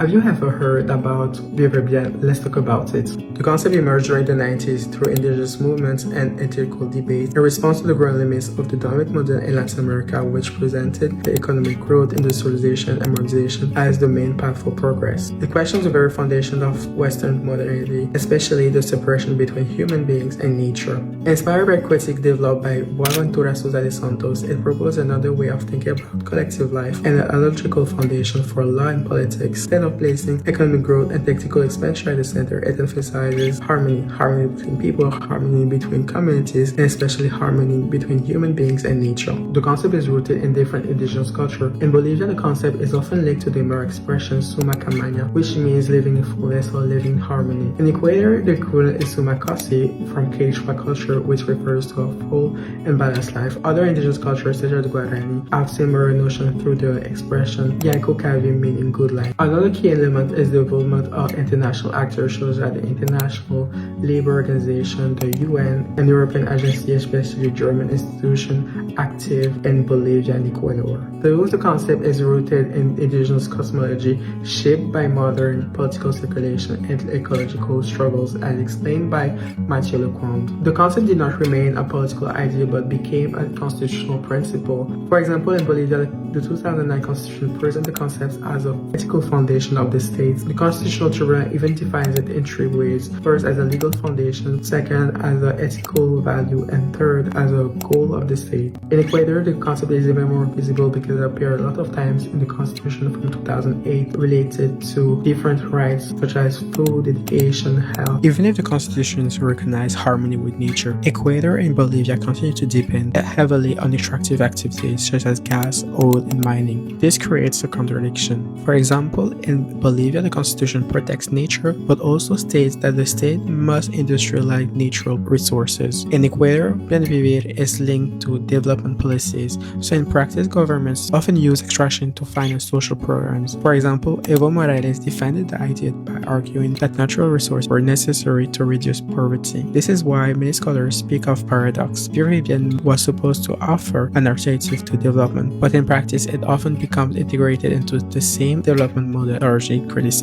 Have you ever heard about Vivir? Let's talk about it. The concept emerged during the 90s through indigenous movements and ethical debates in response to the growing limits of the economic model in Latin America, which presented the economic growth, industrialization, and modernization as the main path for progress. It questions the very foundation of Western modernity, especially the separation between human beings and nature. Inspired by critique developed by Boaventura Sousa de Santos, it proposed another way of thinking about collective life and a logical foundation for law and politics. Instead of placing economic growth and technical expansion at the center, it emphasizes harmony between people, harmony between communities, and especially harmony between human beings and nature. The concept is rooted in different indigenous culture. In Bolivia, the concept is often linked to the Mara expression suma camana, which means living in fullness or living in harmony. In Ecuador, the equivalent is suma kasi from Quechua culture, which refers to a full and balanced life. Other indigenous cultures, such as the Guarani, have similar notion through the expression Yanko Kavi, meaning good life. Another key element is the involvement of international actors, shows that the International Labour Organization, the UN, and European agency, especially German institution, active in Bolivia and Ecuador. The concept is rooted in indigenous cosmology, shaped by modern political circulation and ecological struggles, as explained by Mathieu Lecointe. The concept did not remain a political idea but became a constitutional principle. For example, in Bolivia, the 2009 Constitution presents the concept as an ethical foundation of the state. The Constitutional Tribunal even defines it in three ways. First, as a legal foundation, second, as an ethical value, and third, as a goal of the state. In Ecuador, the concept is even more visible because it appears a lot of times in the Constitution from 2008 related to different rights such as food, education, health. Even if the constitutions recognize harmony with nature, Ecuador and Bolivia continue to depend heavily on extractive activities such as gas, oil, and mining. This creates a contradiction. For example, in Bolivia, the constitution protects nature but also states that the state must industrialize natural resources. In Ecuador, Plan Vivir is linked to development policies, so in practice, governments often use extraction to finance social programs. For example, Evo Morales defended the idea by arguing that natural resources were necessary to reduce poverty. This is why many scholars speak of paradox. Vivir was supposed to offer an alternative to development, but in practice, it often becomes integrated into the same development model largely criticized.